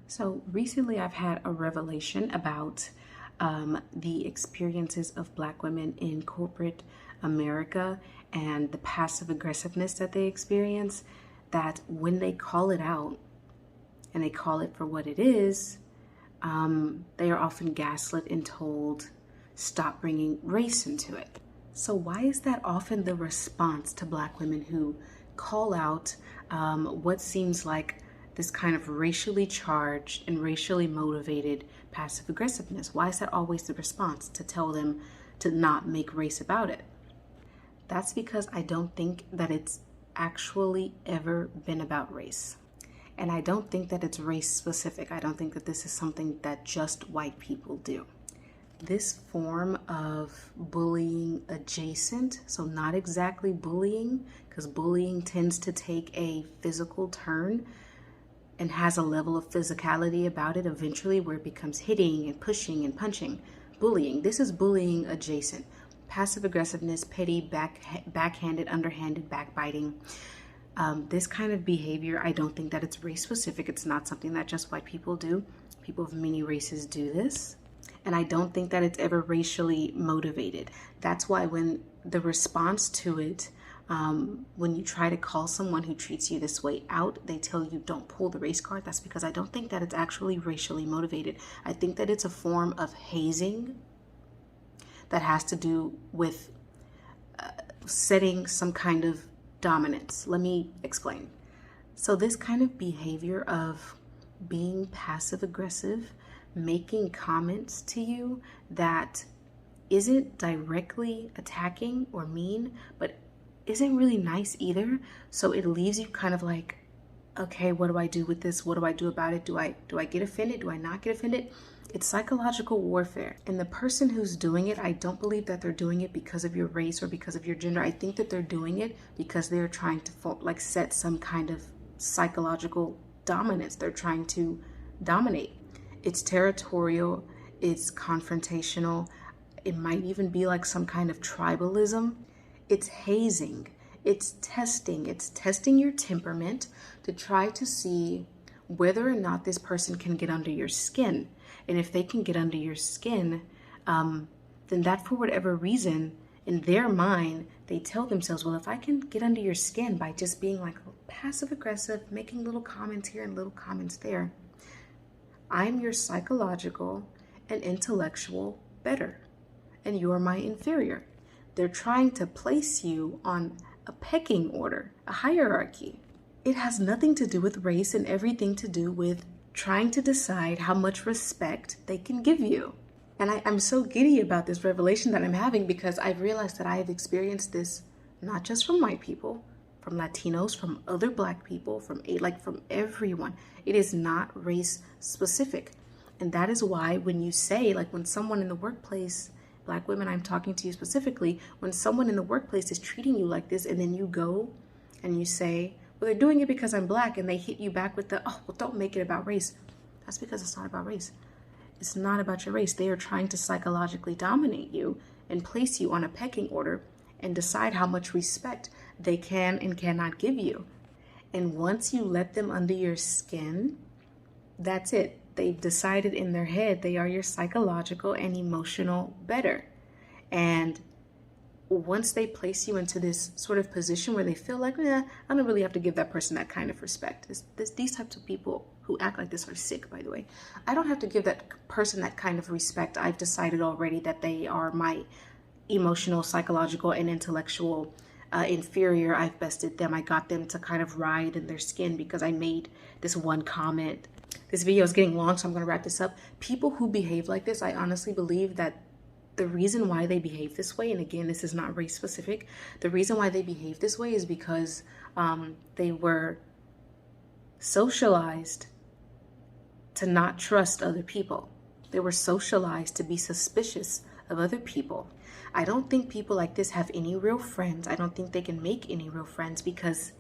So recently, I've had a revelation about the experiences of Black women in corporate America and the passive aggressiveness that they experience. That when they call it out and they call it for what it is, they are often gaslit and told, stop bringing race into it. So, why is that often the response to Black women who call out what seems like this kind of racially charged and racially motivated passive aggressiveness? Why is that always the response to tell them to not make race about it? That's because I don't think that it's actually ever been about race. And I don't think that it's race specific. I don't think that this is something that just white people do. This form of bullying adjacent, so not exactly bullying, because bullying tends to take a physical turn and has a level of physicality about it eventually where it becomes hitting and pushing and punching. Bullying. This is bullying adjacent. Passive aggressiveness, petty, backhanded, underhanded, backbiting. This kind of behavior, I don't think that it's race specific. It's not something that just white people do. People of many races do this. And I don't think that it's ever racially motivated. That's why when the response to it, when you try to call someone who treats you this way out, they tell you don't pull the race card. That's because I don't think that it's actually racially motivated. I think that it's a form of hazing that has to do with setting some kind of dominance. Let me explain. So this kind of behavior of being passive aggressive, making comments to you that isn't directly attacking or mean, but isn't really nice either. So it leaves you kind of like, okay, what do I do with this? What do I do about it? Do I get offended? Do I not get offended? It's psychological warfare. And the person who's doing it, I don't believe that they're doing it because of your race or because of your gender. I think that they're doing it because they're trying to set some kind of psychological dominance. They're trying to dominate. It's territorial, it's confrontational. It might even be like some kind of tribalism. It's hazing, it's testing your temperament to try to see whether or not this person can get under your skin. And if they can get under your skin, then that for whatever reason, in their mind, they tell themselves, well, if I can get under your skin by just being like passive aggressive, making little comments here and little comments there, I'm your psychological and intellectual better, and you're my inferior. They're trying to place you on a pecking order, a hierarchy. It has nothing to do with race and everything to do with trying to decide how much respect they can give you. And I'm so giddy about this revelation that I'm having because I've realized that I have experienced this not just from white people, from Latinos, from other Black people, from everyone. It is not race specific. And that is why when you say, like when someone in the workplace, Black women, I'm talking to you specifically, when someone in the workplace is treating you like this and then you go and you say, well, they're doing it because I'm Black, and they hit you back with the, oh, well, don't make it about race. That's because it's not about race. It's not about your race. They are trying to psychologically dominate you and place you on a pecking order and decide how much respect they can and cannot give you. And once you let them under your skin, that's it. They've decided in their head they are your psychological and emotional better. And once they place you into this sort of position where they feel like, I don't really have to give that person that kind of respect. These types of people who act like this are sick, by the way. I don't have to give that person that kind of respect. I've decided already that they are my emotional, psychological, and intellectual inferior. I've bested them. I got them to kind of ride in their skin because I made this one comment. This video is getting long, so I'm going to wrap this up. People who behave like this, I honestly believe that the reason why they behave this way, and again, this is not race specific, the reason why they behave this way is because they were socialized to not trust other people. They were socialized to be suspicious of other people. I don't think people like this have any real friends. I don't think they can make any real friends because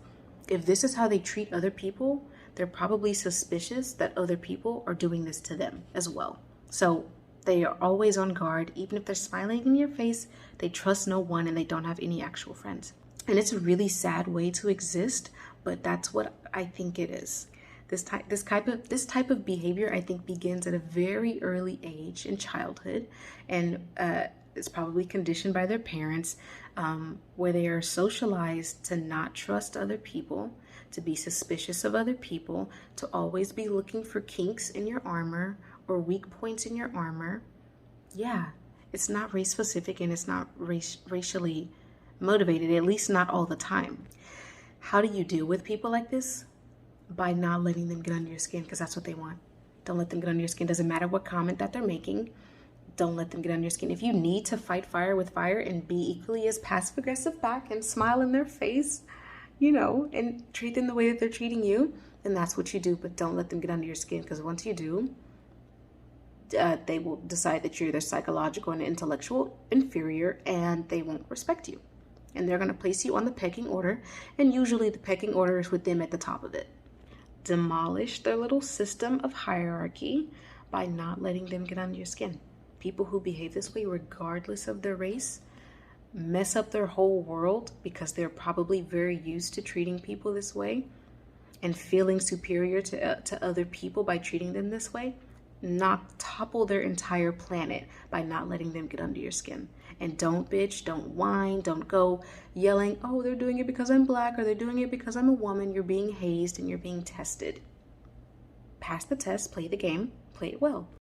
if this is how they treat other people, they're probably suspicious that other people are doing this to them as well. So they are always on guard. Even if they're smiling in your face, they trust no one and they don't have any actual friends. And it's a really sad way to exist, but that's what I think it is. This type of behavior, I think, begins at a very early age in childhood, and it's probably conditioned by their parents, where they are socialized to not trust other people, to be suspicious of other people, to always be looking for kinks in your armor or weak points in your armor. Yeah, it's not race specific and it's not racially motivated, at least not all the time. How do you deal with people like this? By not letting them get under your skin, because that's what they want. Don't let them get under your skin. Doesn't matter what comment that they're making. Don't let them get under your skin. If you need to fight fire with fire and be equally as passive aggressive back and smile in their face, and treat them the way that they're treating you, then that's what you do. But don't let them get under your skin, because once you do, they will decide that you're their psychological and intellectual inferior, and they won't respect you. And they're going to place you on the pecking order, and usually the pecking order is with them at the top of it. Demolish their little system of hierarchy by not letting them get under your skin. People who behave this way, regardless of their race, mess up their whole world because they're probably very used to treating people this way and feeling superior to other people by treating them this way. Topple their entire planet by not letting them get under your skin. And don't bitch, don't whine, don't go yelling, oh, they're doing it because I'm black or they're doing it because I'm a woman. You're being hazed and you're being tested. Pass the test, play the game, play it well.